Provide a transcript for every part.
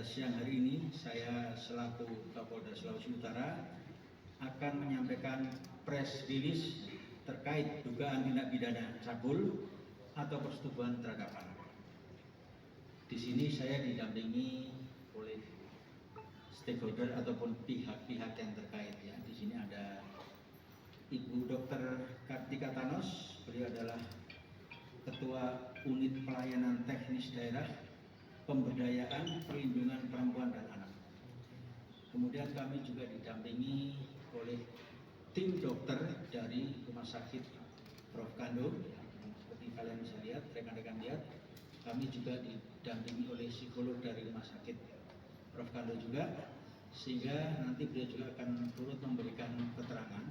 pada siang hari ini saya selaku Kapolda Sulawesi Utara akan menyampaikan press release terkait dugaan tindak pidana cabul atau persetubuhan terhadap anak. Di sini saya didampingi oleh stakeholder ataupun pihak-pihak yang terkait ya. Di sini ada Ibu Dr. Kartika Thanos, beliau adalah Ketua Unit Pelayanan Teknis Daerah Pemberdayaan Perlindungan Perempuan dan Anak. Kemudian kami juga didampingi oleh tim dokter dari Rumah Sakit Prof. Kando. Seperti kalian bisa lihat, rekan-rekan lihat, kami juga didampingi oleh psikolog dari Rumah Sakit Prof. Kando juga, sehingga nanti beliau juga akan turut memberikan keterangan,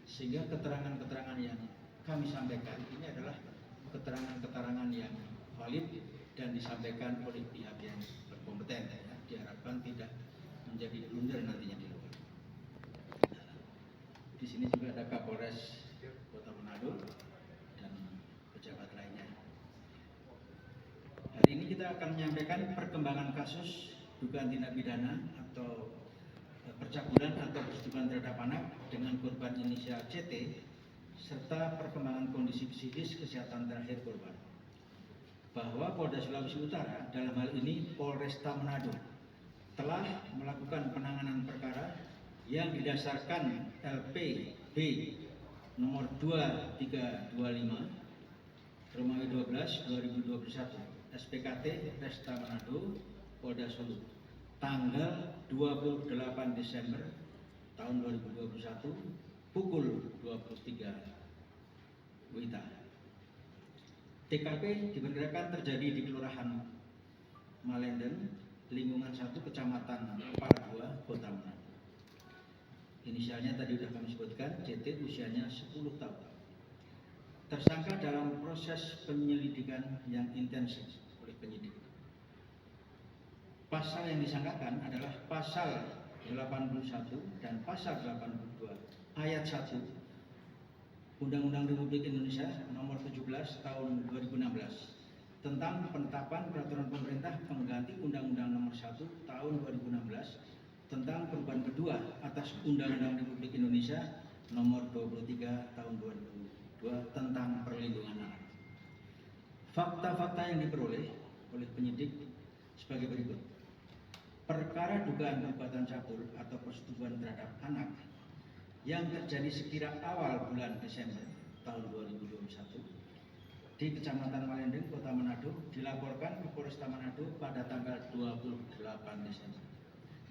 sehingga keterangan-keterangan yang kami sampaikan ini adalah keterangan-keterangan yang valid dan disampaikan oleh pihak yang berkompeten ya. Diharapkan tidak menjadi blunder nantinya di luar. Di sini juga ada Kapolres Kota Manado dan pejabat lainnya. Hari ini kita akan menyampaikan perkembangan kasus dugaan tindak pidana atau percabulan atau persetubuhan terhadap anak dengan korban inisial CT serta perkembangan kondisi psikis kesehatan terakhir korban. Bahwa Polda Sulawesi Utara dalam hal ini Polresta Manado telah melakukan penanganan perkara yang didasarkan LPB nomor 2325 Romawi 12 2021 SPKT Resta Manado Polda Sulu tanggal 28 Desember tahun 2021 pukul 23 WITA. TKP diperkirakan terjadi di Kelurahan Malenden, lingkungan 1, Kecamatan Paradua, Kota Manado. Inisialnya tadi sudah kami sebutkan, CT usianya 10 tahun. Tersangka dalam proses penyelidikan yang intensif oleh penyidik. Pasal yang disangkakan adalah pasal 81 dan pasal 82 ayat 1 Undang-Undang Republik Indonesia Nomor 17 Tahun 2016 tentang penetapan peraturan pemerintah pengganti Undang-Undang Nomor 1 Tahun 2016 tentang perubahan kedua atas Undang-Undang Republik Indonesia Nomor 23 Tahun 2002 tentang perlindungan anak. Fakta-fakta yang diperoleh oleh penyidik sebagai berikut. Perkara dugaan perbuatan cabul atau persetubuhan terhadap anak yang terjadi sekira awal bulan Desember tahun 2021 di Kecamatan Malenden, Kota Manado dilaporkan ke Polresta Manado pada tanggal 28 Desember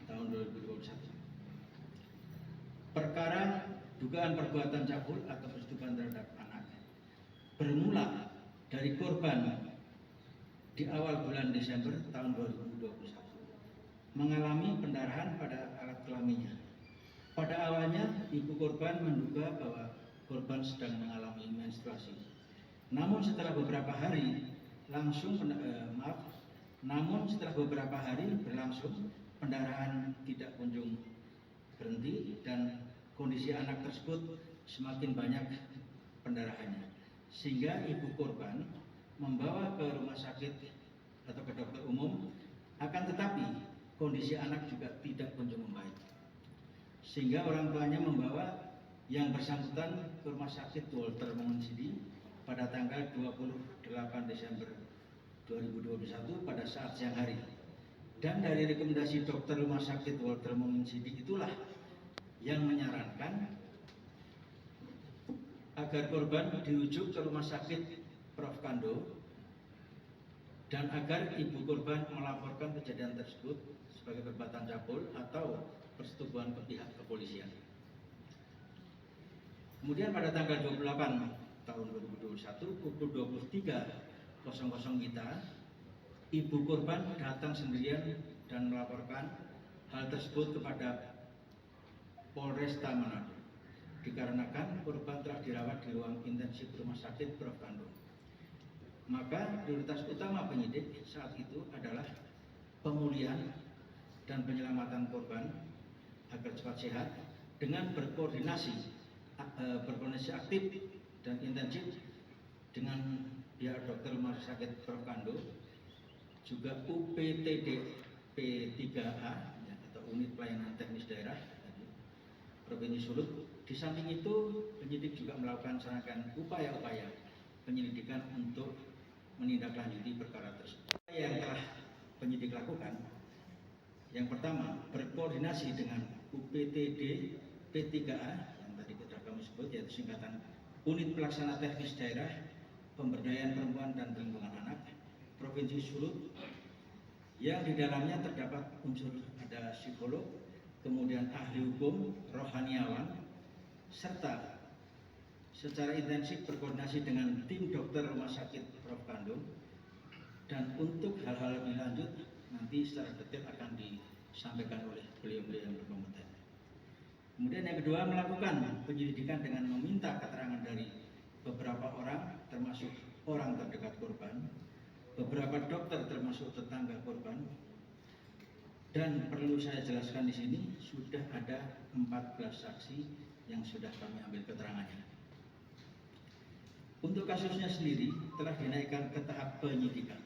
tahun 2021. Perkara dugaan perbuatan cabul atau persetubuhan terhadap anak bermula dari korban di awal bulan Desember tahun 2021 mengalami pendarahan pada alat kelaminnya. Pada awalnya, ibu korban menduga bahwa korban sedang mengalami menstruasi. Namun setelah beberapa hari berlangsung, pendarahan tidak kunjung berhenti dan kondisi anak tersebut semakin banyak pendarahannya. Sehingga ibu korban membawa ke rumah sakit atau ke dokter umum, akan tetapi kondisi anak juga tidak kunjung membaik. Sehingga orang tuanya membawa yang bersangkutan ke rumah sakit Walter Monginsidi pada tanggal 28 Desember 2021 pada saat siang hari. Dan dari rekomendasi dokter rumah sakit Walter Monginsidi itulah yang menyarankan agar korban dirujuk ke rumah sakit Prof. Kando dan agar ibu korban melaporkan kejadian tersebut sebagai perbuatan cabul atau persetubuhan ke pihak kepolisian. Kemudian pada tanggal 28 tahun 2021 pukul 23.00 WITA, ibu korban datang sendirian dan melaporkan hal tersebut kepada Polresta Manado dikarenakan korban telah dirawat di ruang intensif rumah sakit Prof. Kando. Maka prioritas utama penyidik saat itu adalah pemulihan dan penyelamatan korban agar cepat sehat dengan berkoordinasi aktif dan intensif dengan pihak dokter rumah sakit Prof. Kando, juga UPTD P3A ya, atau Unit Pelayanan Teknis Daerah Provinsi Sulut. Di samping itu, penyidik juga melakukan serangkaian upaya-upaya penyelidikan untuk menindaklanjuti perkara tersebut. Yang telah penyidik lakukan, yang pertama, berkoordinasi dengan UPTD P3A yang tadi kami sebut, yaitu singkatan Unit Pelaksana Teknis Daerah Pemberdayaan Perempuan dan Perlindungan Anak Provinsi Sulut, yang di dalamnya terdapat unsur ada psikolog, kemudian ahli hukum, rohaniawan, serta secara intensif berkoordinasi dengan tim dokter Rumah Sakit Prof. Kandung. Dan untuk hal-hal lebih lanjut nanti secara detail akan disampaikan oleh beliau-beliau yang berkompeten. Kemudian yang kedua, melakukan penyelidikan dengan meminta keterangan dari beberapa orang, termasuk orang terdekat korban, beberapa dokter termasuk tetangga korban, dan perlu saya jelaskan di sini sudah ada 14 saksi yang sudah kami ambil keterangannya. Untuk kasusnya sendiri telah dinaikkan ke tahap penyidikan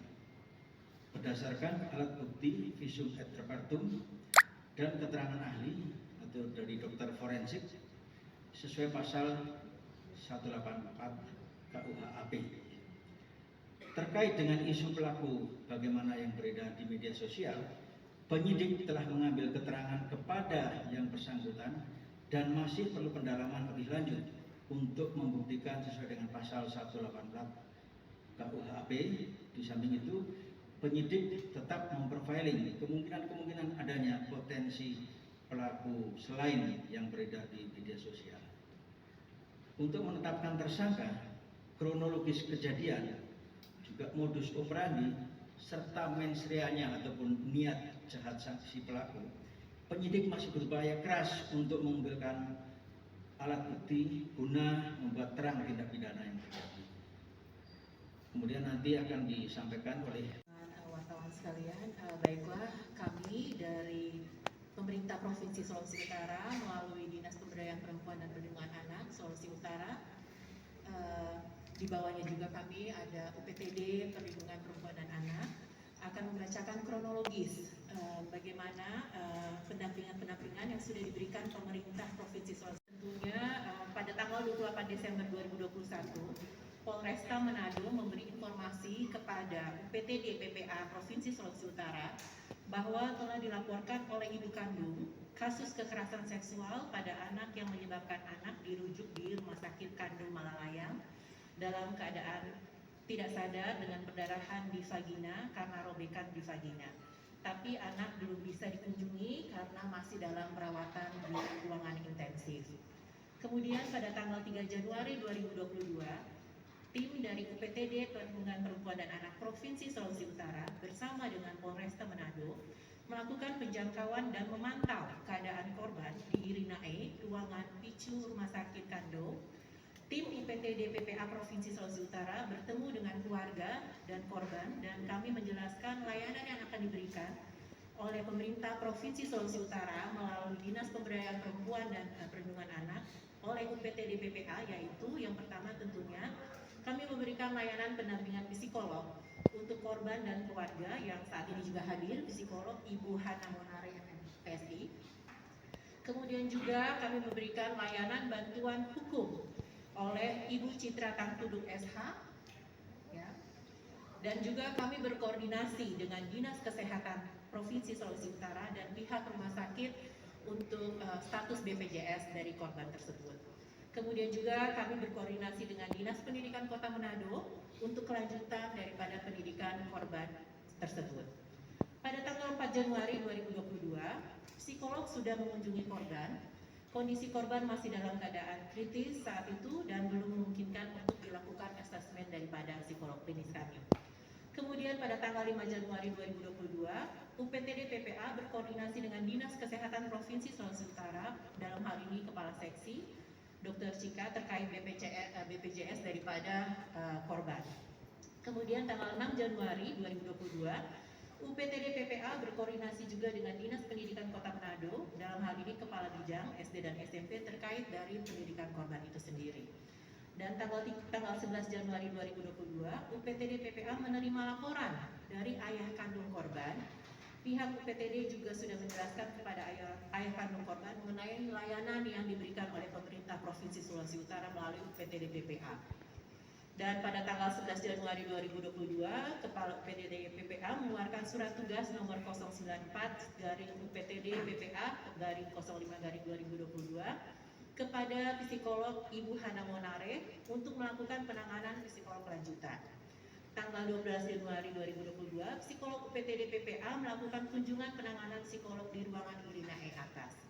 berdasarkan alat bukti visum et repertum dan keterangan ahli atau dari dokter forensik sesuai pasal 184 KUHP. Terkait dengan isu pelaku bagaimana yang beredar di media sosial, penyidik telah mengambil keterangan kepada yang bersangkutan dan masih perlu pendalaman lebih lanjut untuk membuktikan sesuai dengan pasal 184 KUHP. Di samping itu, penyidik tetap memprofiling kemungkinan adanya potensi pelaku selain yang beredar di media sosial. Untuk menetapkan tersangka, kronologis kejadian, juga modus operandi, serta mens reanya ataupun niat jahat si pelaku, penyidik masih berupaya keras untuk mengumpulkan alat bukti guna membuat terang tindak pidana yang terjadi. Kemudian nanti akan disampaikan oleh wartawan sekalian. Baiklah, kami dari pemerintah Provinsi Sulawesi Utara melalui Dinas Pemberdayaan Perempuan dan Perlindungan Anak Sulawesi Utara, di bawahnya juga kami ada UPTD Perlindungan Perempuan dan Anak, akan membacakan kronologis bagaimana pendampingan yang sudah diberikan pemerintah Provinsi Sulawesi. Tentunya pada tanggal 28 Desember 2021, Polresta Manado memberi informasi kepada UPTD PPA Provinsi Sulawesi Utara bahwa telah dilaporkan oleh ibu kandung kasus kekerasan seksual pada anak yang menyebabkan anak dirujuk di Rumah Sakit Kandung Malalayang dalam keadaan tidak sadar dengan perdarahan di vagina karena robekan di vagina. Tapi anak belum bisa dikunjungi karena masih dalam perawatan di ruangan intensif. Kemudian pada tanggal 3 Januari 2022, tim dari UPTD Perlindungan Perempuan dan Anak Provinsi Sulawesi Utara bersama dengan Polresta Manado melakukan penjangkauan dan memantau keadaan korban di Irinae, ruangan PICU Rumah Sakit Kandung. Tim UPTD PPA Provinsi Sulawesi Utara bertemu dengan keluarga dan korban, dan kami menjelaskan layanan yang akan diberikan oleh pemerintah Provinsi Sulawesi Utara melalui Dinas Pemberdayaan Perempuan dan Perlindungan Anak oleh UPTD PPA, yaitu yang pertama tentunya kami memberikan layanan pendampingan psikolog untuk korban dan keluarga yang saat ini juga hadir, psikolog Ibu Hana Monare PSI. Kemudian juga kami memberikan layanan bantuan hukum oleh Ibu Citra Tangtuduk SH, ya. Dan juga kami berkoordinasi dengan Dinas Kesehatan Provinsi Sulawesi Utara dan pihak rumah sakit untuk status BPJS dari korban tersebut. Kemudian juga kami berkoordinasi dengan Dinas Pendidikan Kota Manado untuk kelanjutan daripada pendidikan korban tersebut. Pada tanggal 4 Januari 2022, psikolog sudah mengunjungi korban. Kondisi korban masih dalam keadaan kritis saat itu dan belum memungkinkan untuk dilakukan asesmen daripada psikolog klinis kami. Kemudian pada tanggal 5 Januari 2022, UPTD PPA berkoordinasi dengan Dinas Kesehatan Provinsi Sulawesi Utara, dalam hal ini Kepala Seksi, Dr. Cika, terkait BPJS daripada korban. Kemudian tanggal 6 Januari 2022, UPTD PPA berkoordinasi juga dengan Dinas Pendidikan Kota Manado, dalam hal ini Kepala Bidang SD dan SMP terkait dari pendidikan korban itu sendiri. Dan tanggal 11 Januari 2022, UPTD PPA menerima laporan dari ayah kandung korban pihak UPTD juga sudah menjelaskan kepada ayah kandung korban mengenai layanan yang diberikan oleh pemerintah Provinsi Sulawesi Utara melalui UPTD PPA. Dan pada tanggal 11 Januari 2022, Kepala UPTD PPA mengeluarkan surat tugas nomor 094 garing UPTD PPA garing 05 garing 2022 kepada psikolog Ibu Hana Monare untuk melakukan penanganan psikolog lanjutan. Tanggal 12 Januari 2022, psikolog UPTD PPA melakukan kunjungan penanganan psikolog di ruangan Irina E atas.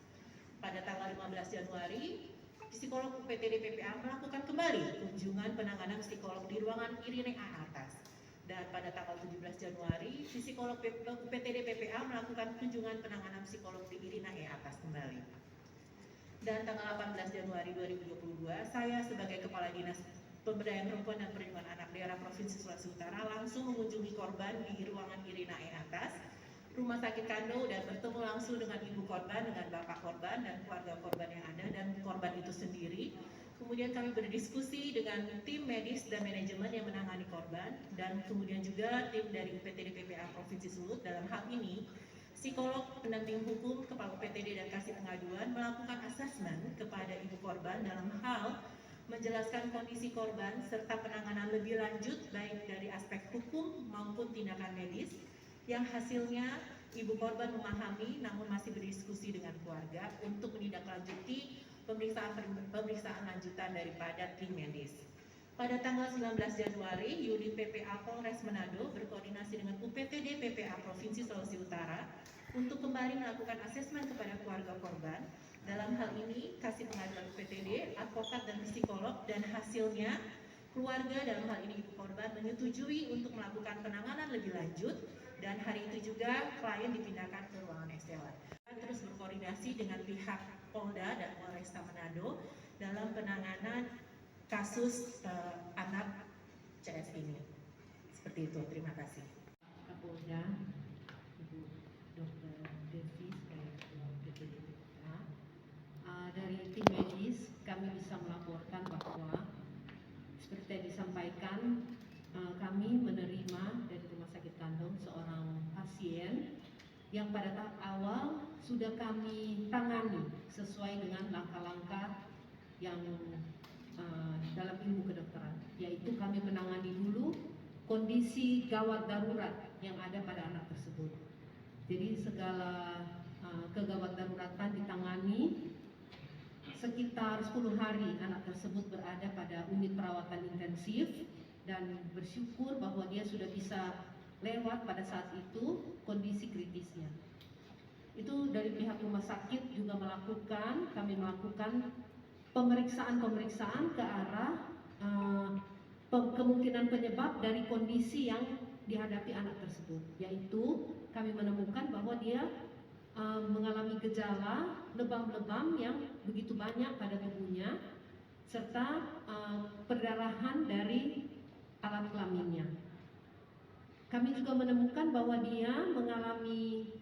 Pada tanggal 15 Januari, psikolog UPTD PPA melakukan kembali kunjungan penanganan psikolog di ruangan Irina E atas. Dan pada tanggal 17 Januari, psikolog UPTD PPA melakukan kunjungan penanganan psikolog di Irina E atas kembali. Dan tanggal 18 Januari 2022, saya sebagai Kepala Dinas Pemberdayaan Perempuan dan Perlindungan Anak Daerah Provinsi Sulawesi Utara langsung mengunjungi korban di ruangan Irina E atas, Rumah Sakit Kando, dan bertemu langsung dengan ibu korban, dengan bapak korban, dan keluarga korban yang ada, dan korban itu sendiri. Kemudian kami berdiskusi dengan tim medis dan manajemen yang menangani korban, dan kemudian juga tim dari UPTD PPA Provinsi Sulut. Dalam hal ini, psikolog pendamping hukum, Kepala UPTD dan Kasih Pengaduan melakukan asesmen kepada ibu korban dalam hal menjelaskan kondisi korban serta penanganan lebih lanjut baik dari aspek hukum maupun tindakan medis yang hasilnya ibu korban memahami namun masih berdiskusi dengan keluarga untuk menindaklanjuti pemeriksaan lanjutan daripada tim medis. Pada tanggal 19 Januari, Unit PPA Polres Manado berkoordinasi dengan UPTD PPA Provinsi Sulawesi Utara untuk kembali melakukan asesmen kepada keluarga korban. Dalam hal ini, Kasih Pengaduan UPTD, advokat dan psikolog, dan hasilnya keluarga dalam hal ini ibu korban menyetujui untuk melakukan penanganan lebih lanjut, dan hari itu juga klien dipindahkan ke ruangan Estella. Terus berkoordinasi dengan pihak Polda dan Polresta Manado dalam penanganan kasus anak CS ini. Seperti itu, terima kasih. Kapolda, Ibu Dr. Devi, PPD PPA. Dari tim medis kami bisa melaporkan bahwa seperti yang disampaikan, kami menerima dari Rumah Sakit Kandung seorang pasien yang pada tahap awal sudah kami tangani sesuai dengan langkah-langkah yang dalam ilmu kedokteran, yaitu kami menangani dulu kondisi gawat darurat yang ada pada anak tersebut. Jadi segala kegawat daruratan ditangani. Sekitar 10 hari anak tersebut berada pada unit perawatan intensif, dan bersyukur bahwa dia sudah bisa lewat pada saat itu kondisi kritisnya. Itu dari pihak rumah sakit juga kami melakukan pemeriksaan ke arah kemungkinan penyebab dari kondisi yang dihadapi anak tersebut, yaitu kami menemukan bahwa dia mengalami gejala lebam-lebam yang begitu banyak pada tubuhnya, serta perdarahan dari alat kelaminnya. Kami juga menemukan bahwa dia mengalami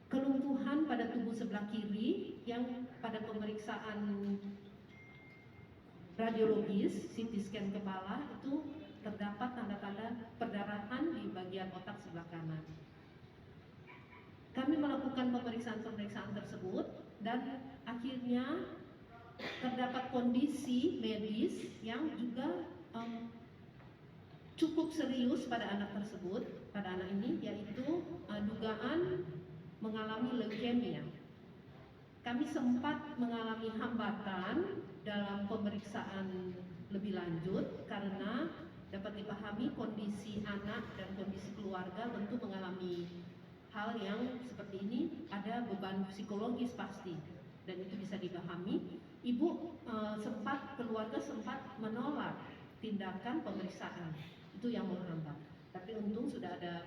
kelumpuhan pada tubuh sebelah kiri yang pada pemeriksaan radiologis CT scan kepala itu terdapat tanda-tanda perdarahan di bagian otak sebelah kanan. Kami melakukan pemeriksaan tersebut, dan akhirnya terdapat kondisi medis yang juga cukup serius pada anak tersebut, pada anak ini, yaitu dugaan mengalami leukemia. Kami sempat mengalami hambatan dalam pemeriksaan lebih lanjut karena dapat dipahami kondisi anak dan kondisi keluarga tentu mengalami hal yang seperti ini, ada beban psikologis pasti, dan itu bisa dipahami. Keluarga sempat menolak tindakan pemeriksaan, itu yang menghambat. Tapi untung sudah ada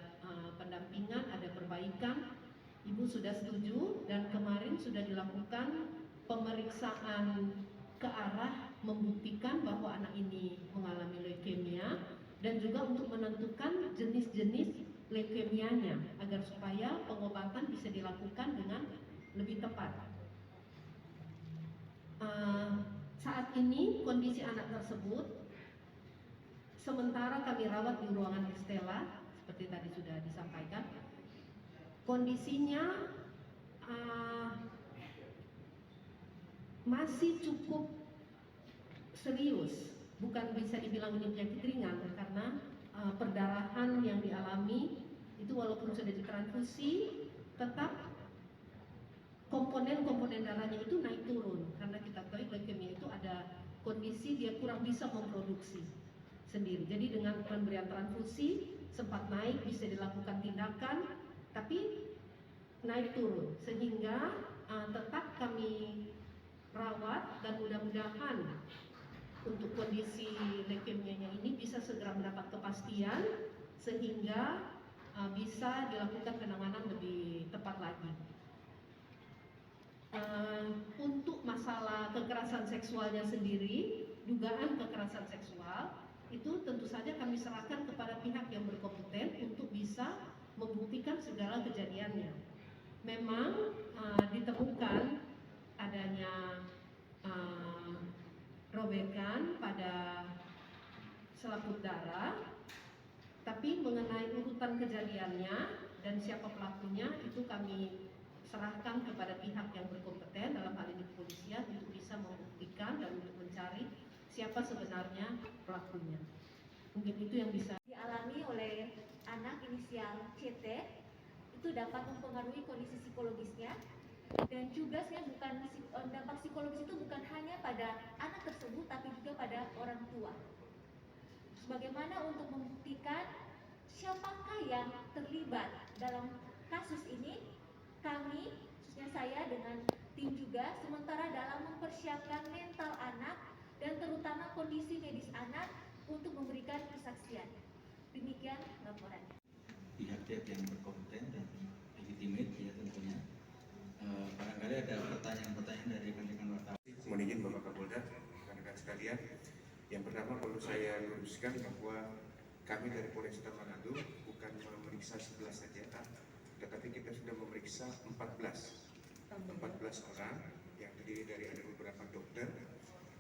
pendampingan, ada perbaikan. Ibu sudah setuju, dan kemarin sudah dilakukan pemeriksaan ke arah membuktikan bahwa anak ini mengalami leukemia, dan juga untuk menentukan jenis-jenis leukemianya agar supaya pengobatan bisa dilakukan dengan lebih tepat. Saat ini kondisi anak tersebut sementara kami rawat di ruangan Estella seperti tadi sudah disampaikan, kondisinya masih cukup serius, bukan bisa dibilang ini penyakit ringan karena perdarahan yang dialami itu walaupun sudah ditransfusi tetap komponen-komponen darahnya itu naik turun karena kita tahu leukemia itu ada kondisi dia kurang bisa memproduksi sendiri. Jadi dengan pemberian transfusi sempat naik, bisa dilakukan tindakan, tapi naik turun sehingga tetap kami rawat dan mudah-mudahan untuk kondisi leukemianya ini bisa segera mendapat kepastian sehingga bisa dilakukan penanganan lebih tepat lagi. Untuk masalah kekerasan seksualnya sendiri, dugaan kekerasan seksual itu tentu saja kami serahkan kepada pihak yang berkompeten untuk bisa membuktikan segala kejadiannya. Memang ditemukan adanya robekan pada selaput darah, tapi mengenai urutan kejadiannya dan siapa pelakunya itu kami serahkan kepada pihak yang berkompeten, dalam hal ini kepolisian, untuk bisa membuktikan dan untuk mencari siapa sebenarnya pelakunya. Mungkin itu yang bisa dialami oleh anak inisial CT itu dapat mempengaruhi kondisi psikologisnya, dan juga dampak psikologis itu bukan hanya pada anak tersebut tapi juga pada orang tua. Bagaimana untuk membuktikan siapakah yang terlibat dalam kasus ini, kami, khususnya saya dengan tim juga sementara dalam mempersiapkan mental anak dan terutama kondisi medis anak untuk memberikan kesaksian. Demikian laporannya. Pihak-pihak yang berkompeten dan legitimate ya tentunya. Barangkali ada pertanyaan-pertanyaan dari rekan-rekan wartawan. Mohon izin Bapak Kapolda, rekan-rekan sekalian. Yang pertama perlu saya luruskan bahwa kami dari Polresta Manado bukan memeriksa 11 saja, tetapi kita sudah memeriksa 14 orang yang terdiri dari ada beberapa dokter,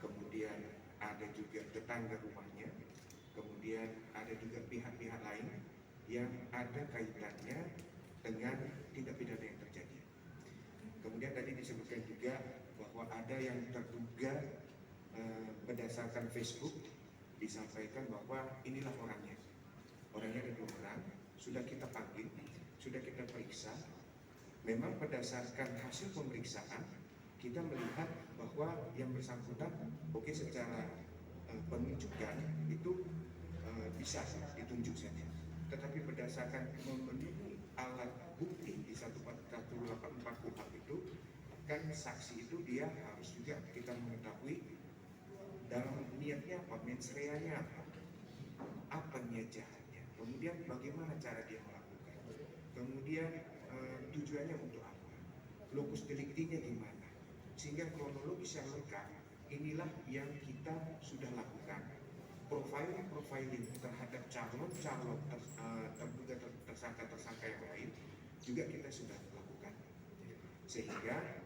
kemudian ada juga tetangga rumahnya, kemudian ada juga pihak-pihak lain yang ada kaitannya dengan tindak pidana yang terjadi. Kemudian tadi disebutkan juga bahwa ada yang terduga berdasarkan Facebook disampaikan bahwa inilah orangnya. Orangnya ada 2 orang, sudah kita panggil, sudah kita periksa. Memang berdasarkan hasil pemeriksaan kita melihat bahwa yang bersangkutan secara penunjukan itu bisa ditunjuk saja. Tetapi berdasarkan memenuhi alat bukti di 184 KUHP itu kan saksi itu dia harus juga kita mengetahui dalam niatnya apa, mensreanya apa niat jahatnya, kemudian bagaimana cara dia melakukan, kemudian tujuannya untuk apa, lokus deliktinya gimana, sehingga kronologis yang lengkap inilah yang kita sudah lakukan. Profiling terhadap calon terduga tersangka yang lain juga kita sudah lakukan, sehingga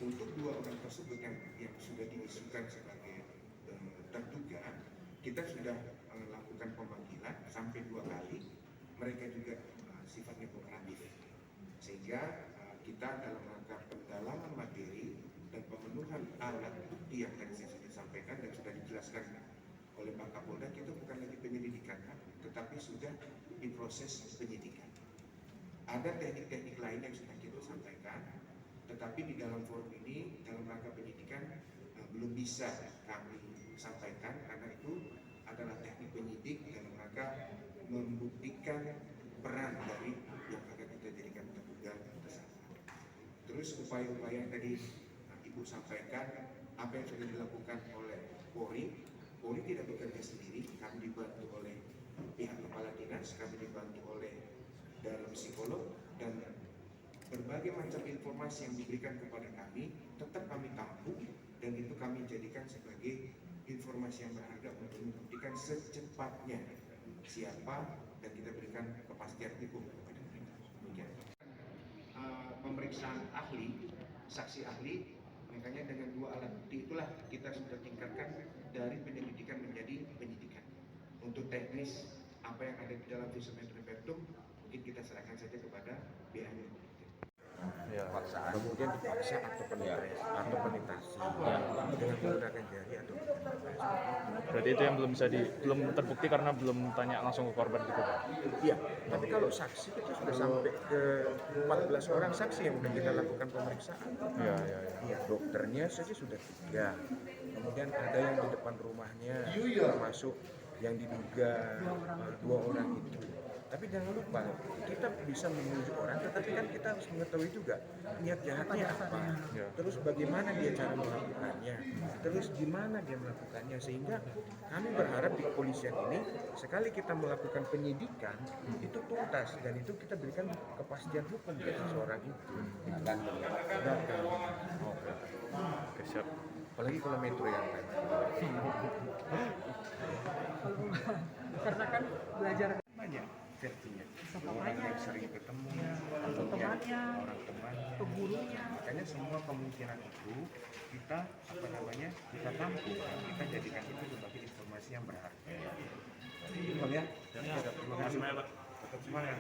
untuk 2 orang tersebut yang sudah diisukan sebagai terduga, kita sudah lakukan pemanggilan sampai 2 kali. Mereka juga sifatnya kooperatif, sehingga kita dalam rangka pendalaman materi dan pemenuhan alat bukti yang tadi saya sudah sampaikan dan sudah dijelaskan oleh Pak Kapolda, kita bukan lagi penyelidikan, tetapi sudah diproses penyidikan. Ada teknik-teknik lain yang sudah kita sampaikan, tetapi di dalam forum ini dalam rangka penyidikan belum bisa kami sampaikan karena itu adalah teknik penyidik dalam rangka membuktikan peran dari yang akan kita jadikan terduga tersangka. Terus upaya-upaya yang tadi Ibu sampaikan, apa yang sudah dilakukan oleh Polri tidak bekerja sendiri, kami dibantu oleh pihak kepala dinas, kami dibantu oleh dari psikolog, dan berbagai macam informasi yang diberikan kepada kami tetap kami tampung dan itu kami jadikan sebagai informasi yang berharga untuk membuktikan secepatnya siapa dan kita berikan kepastian hukum kepada mereka. Demikian. Pemeriksaan ahli, saksi ahli, makanya dengan 2 alat bukti itulah kita sudah tingkatkan dari penyelidikan menjadi penyidikan. Untuk teknis apa yang ada di dalam visum et repertum mungkin kita serahkan saja kepada pihak yang kompeten. Ya. Kemudian dipaksa atau penetasi dengan menggunakan jari atau Berarti itu yang belum terbukti karena belum tanya langsung ke korban gitu Pak. iya. Tapi kalau saksi itu sudah sampai ke 14 orang saksi yang sudah kita lakukan pemeriksaan. Iya. Iya, dokternya saja sudah 3. Kemudian ada yang di depan rumahnya, termasuk yang diduga 2 orang itu. Tapi jangan lupa, kita bisa menunjuk orang, tetapi kan kita harus mengetahui juga niat jahatnya apa. Ya. Terus bagaimana dia cara melakukannya, terus gimana dia melakukannya. Sehingga kami berharap di kepolisian ini, sekali kita melakukan penyidikan, itu tuntas. Dan itu kita berikan kepastian hukum ke seseorang itu. Dan Oke, siap. apalagi kalau metro yang lain. Karena kan belajar Banyak versinya. Sama Orang banyak. yang sering ketemu, Atau kemudian temannya, orang temannya, atau gurunya. Makanya semua kemungkinan itu kita kita tampung dan kita jadikan itu sebagai informasi yang berharga. Betul ya? Terima kasih. Tetap semangat.